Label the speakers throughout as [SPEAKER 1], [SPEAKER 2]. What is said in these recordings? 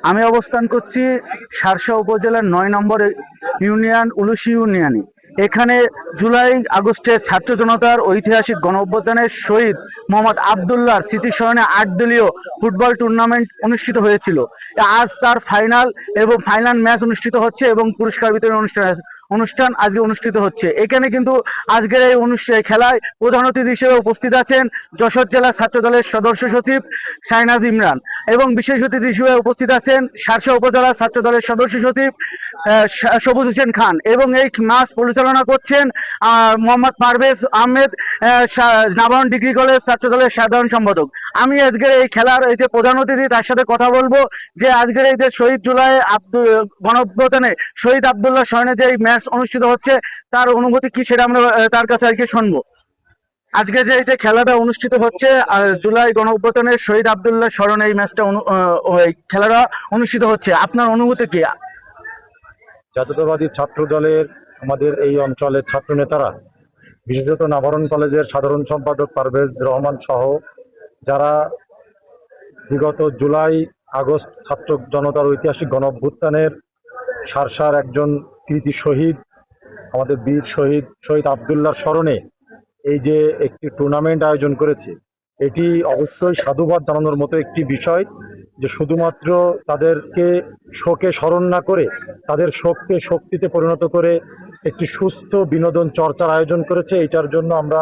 [SPEAKER 1] আমি অবস্থান করছি শার্শা উপজেলার ৯ নম্বর ইউনিয়ন উলুশি ইউনিয়নে। এখানে জুলাই আগস্টের ছাত্র জনতার ঐতিহাসিক গণ অভ্যুত্থানের শহীদ মোহাম্মদ আবদুল্লাহর স্মৃতিস্মরণে ৮ দলীয় ফুটবল টুর্নামেন্ট অনুষ্ঠিত হয়েছিল। আজ তার ফাইনাল ম্যাচ অনুষ্ঠিত হচ্ছে এবং পুরস্কার বিতরণ অনুষ্ঠান আজকে অনুষ্ঠিত হচ্ছে। এখানে কিন্তু আজকের এই খেলায় প্রধান অতিথি হিসেবে উপস্থিত আছেন যশোর জেলা ছাত্র দলের সদস্য সচিব সাইনাজ ইমরান এবং বিশেষ অতিথি হিসেবে উপস্থিত আছেন শার্শা উপজেলা ছাত্র দলের সদস্য সচিব সবুজ হোসেন খান এবং এই ম্যাচ পরিচালনা করছেন মোহাম্মদ পারভেজ আহমেদ, নাবার্ন ডিগ্রি কলেজ ছাত্র দলের সাধারণ সম্পাদক। আমি আজকের এই খেলার এই যে প্রধান অতিথি তার সাথে কথা বলবো যে আজকের এই যে শহীদ জুলাই গণ অভ্যুত্থানে শহীদ আবদুল্লাহ স্মরণে যে ম্যাচ অনুষ্ঠিত হচ্ছে তার অনুভূতি কি সেটা আমরা তার কাছে আর কি শুনবো। আজকে যে এই যে খেলাটা অনুষ্ঠিত হচ্ছে জুলাই গণ অভ্যুত্থানের শহীদ আবদুল্লাহ স্মরণে এই ম্যাচটা খেলাটা অনুষ্ঠিত হচ্ছে, আপনার অনুভূতি কি?
[SPEAKER 2] জাতীয়তাবাদী ছাত্র দলের আমাদের এই অঞ্চলের ছাত্র নেতারা, বিশেষত নাবার্ন কলেজের সাধারণ সম্পাদক পারভেজ রহমান সহ যারা বিগত জুলাই আগস্ট ছাত্র জনতার ঐতিহাসিক গণ অভ্যুত্থানের শার্শার একজন কৃতি শহীদ, আমাদের বীর শহীদ আবদুল্লাহর স্মরণে এই যে একটি টুর্নামেন্ট আয়োজন করেছে, এটি অবশ্যই সাধুবাদ জানানোর মতো একটি বিষয়। যে শুধুমাত্র তাদেরকে শোকে স্মরণ না করে তাদের শোককে শক্তিতে পরিণত করে একটি সুস্থ বিনোদন চর্চার আয়োজন করেছে। এইটার জন্য আমরা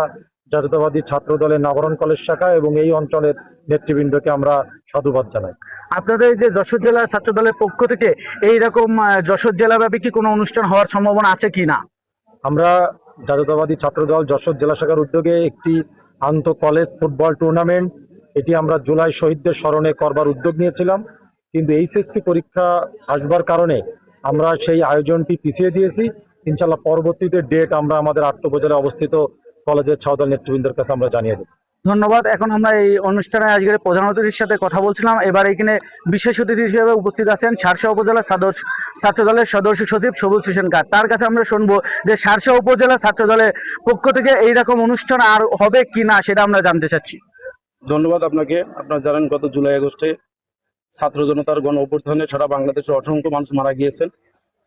[SPEAKER 2] জাতীয়তাবাদী ছাত্র দলের নাবার্ন কলেজ শাখা এবং এই অঞ্চলের নেতৃবৃন্দকে আমরা সাধুবাদ জানাই।
[SPEAKER 1] আপনাদের এই যে যশোর জেলা ছাত্র দলের পক্ষ থেকে এইরকম যশোর জেলাব্যাপী কি কোনো অনুষ্ঠান হওয়ার সম্ভাবনা আছে কি না?
[SPEAKER 2] আমরা জাতীয়তাবাদী ছাত্র দল যশোর জেলা শাখার উদ্যোগে একটি আন্তঃ কলেজ ফুটবল টুর্নামেন্ট এটি আমরা জুলাই শহীদদের স্মরণে করবার উদ্যোগ নিয়েছিলাম, কিন্তু এইচএসসি পরীক্ষা আসবার কারণে আমরা সেই আয়োজনটি পিছিয়ে দিয়েছি। ইনশাল্লাহ পরবর্তীতে ডেট আমরা আমাদের ৮ উপজেলায় অবস্থিত কলেজের ছাত্র দলের কাছে আমরা জানিয়ে দেব।
[SPEAKER 1] ধন্যবাদ। এখন আমরা এই অনুষ্ঠানে আজকের প্রধান অতিথির সাথে কথা বলছিলাম। এবার এখানে বিশেষ অতিথি হিসেবে উপস্থিত আছেন শার্শা উপজেলা ছাত্র দলের সদস্য সচিব সবুজ হোসেন খান। তার কাছে আমরা শুনবো যে শার্শা উপজেলা ছাত্র দলের পক্ষ থেকে এইরকম অনুষ্ঠান আর হবে কি না সেটা আমরা জানতে চাচ্ছি।
[SPEAKER 3] ধন্যবাদ আপনাকে। আপনারা জানেন গত জুলাই আগস্টে ছাত্র জনতার গণ অভ্যুত্থানে সারা বাংলাদেশে অসংখ্য মানুষ মারা গিয়েছেন।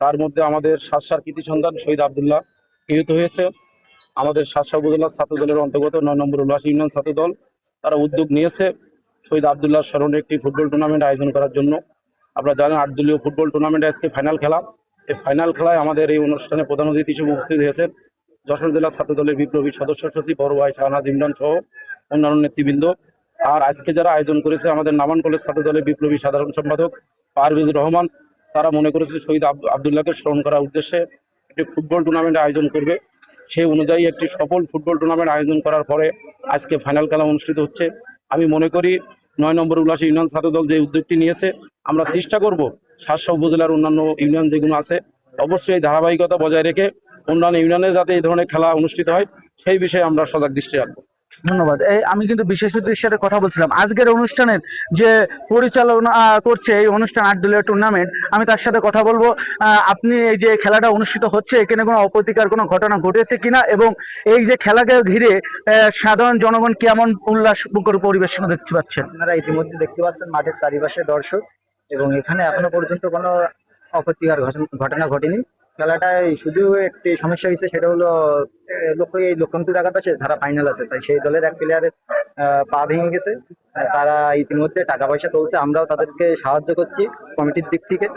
[SPEAKER 3] তার মধ্যে আমাদের শার্শার কৃতি সন্তান শহীদ আবদুল্লাহ নিহত হয়েছে। আমাদের শার্শা উপজেলা ছাত্র দলের অন্তর্গত ৯ নম্বর উল্লাসী ইউনিয়ন ছাত্র দল তারা উদ্যোগ নিয়েছে শহীদ আবদুল্লাহ স্মরণে একটি ফুটবল টুর্নামেন্ট আয়োজন করার জন্য। আপনারা জানেন ৮ দলীয় ফুটবল টুর্নামেন্টে আজকে ফাইনাল খেলা। এই ফাইনাল খেলায় আমাদের এই অনুষ্ঠানে প্রধান অতিথি হিসেবে উপস্থিত হয়েছেন যশোর জেলা ছাত্র দলের বিপ্লবী সদস্য সচিব বড় ভাই শাহনাজ ইমরান সহ অন্যান্য নেতৃবৃন্দ। আর আজকে যারা আয়োজন করেছে আমাদের নাবার্ন কলেজ ছাত্র দলের বিপ্লবী সাধারণ সম্পাদক পারভেজ রহমান, তারা মনে করেছে শহীদ আবদুল্লাহকে স্মরণ করার উদ্দেশ্যে একটি ফুটবল টুর্নামেন্ট আয়োজন করবে। সেই অনুযায়ী একটি সফল ফুটবল টুর্নামেন্ট আয়োজন করার পরে আজকে ফাইনাল খেলা অনুষ্ঠিত হচ্ছে। আমি মনে করি ৯ নম্বর উল্লাসী ইউনিয়ন ছাত্র দল যে উদ্যোগটি নিয়েছে, আমরা চেষ্টা করব শার্শা উপজেলার অন্যান্য ইউনিয়ন যেগুলো আছে অবশ্যই ধারাবাহিকতা বজায় রেখে অন্যান্য ইউনিয়নে যাতে এই ধরনের খেলা অনুষ্ঠিত হয় সেই বিষয়ে আমরা সজাগ দৃষ্টি রাখবো।
[SPEAKER 1] ধন্যবাদ। আমি কিন্তু বিশেষ অতিথির সাথে কথা বলছিলাম। আজকের অনুষ্ঠানের যে পরিচালনা করছে এই অনুষ্ঠান ৮ দলীয় টুর্নামেন্ট, আমি তার সাথে কথা বলবো। আপনি এই যে খেলাটা অনুষ্ঠিত হচ্ছে এখানে কোনো অপ্রীতিকর কোনো ঘটনা ঘটেছে কিনা এবং এই যে খেলাকে ঘিরে সাধারণ জনগণ কেমন উল্লাসমুখর পরিবেশ দেখতে পাচ্ছেন?
[SPEAKER 4] আপনারা ইতিমধ্যে দেখতে পাচ্ছেন মাঠের চারিপাশে দর্শক এবং এখানে এখনো পর্যন্ত কোনো অপ্রীতিকর ঘটনা ঘটেনি। খেলাটায় শুধু একটি সমস্যা হয়েছে, সেটা হলো লক্ষণপুর আঘাত আছে, যারা ফাইনাল আছে, তাই সেই দলের এক প্লেয়ারের পা ভেঙে গেছে। তারা ইতিমধ্যে টাকা পয়সা তুলছে, আমরাও তাদেরকে সাহায্য করছি কমিটির দিক থেকে।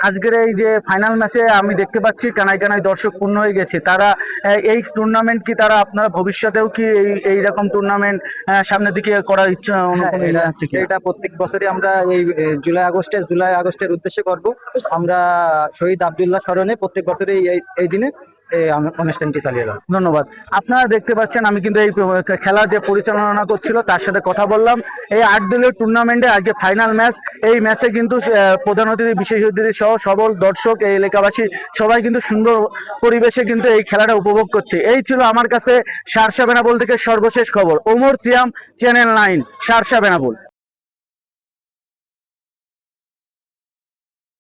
[SPEAKER 1] আজকের এই যে ফাইনাল ম্যাচে আমি দেখতে পাচ্ছি কানায় কানায় দর্শক পূর্ণ হয়ে গেছে। তারা এই টুর্নামেন্ট কি তারা আপনারা ভবিষ্যতেও কি এইরকম টুর্নামেন্ট সামনের দিকে করার ইচ্ছা?
[SPEAKER 4] এটা প্রত্যেক বছরই আমরা এই জুলাই আগস্টের উদ্দেশ্যে করব। আমরা শহীদ আবদুল্লাহ স্মরণে প্রত্যেক বছরই এই দিনে অনুষ্ঠানটি চালিয়ে যাবো।
[SPEAKER 1] ধন্যবাদ। আপনারা দেখতে পাচ্ছেন আমি কিন্তু এই খেলা যে পরিচালনা করছিল তার সাথে কথা বললাম। এই ৮ দলীয় টুর্নামেন্টে আজকে ফাইনাল ম্যাচ। এই ম্যাচে কিন্তু প্রধান অতিথি বিশেষ অতিথি সহ সবল দর্শক এই এলাকাবাসী সবাই কিন্তু সুন্দর পরিবেশে কিন্তু এই খেলাটা উপভোগ করছে। এই ছিল আমার কাছে শার্শা বেনাপোল থেকে সর্বশেষ খবর। ওমর সিয়াম, চ্যানেল 9, শার্শা বেনাপোল।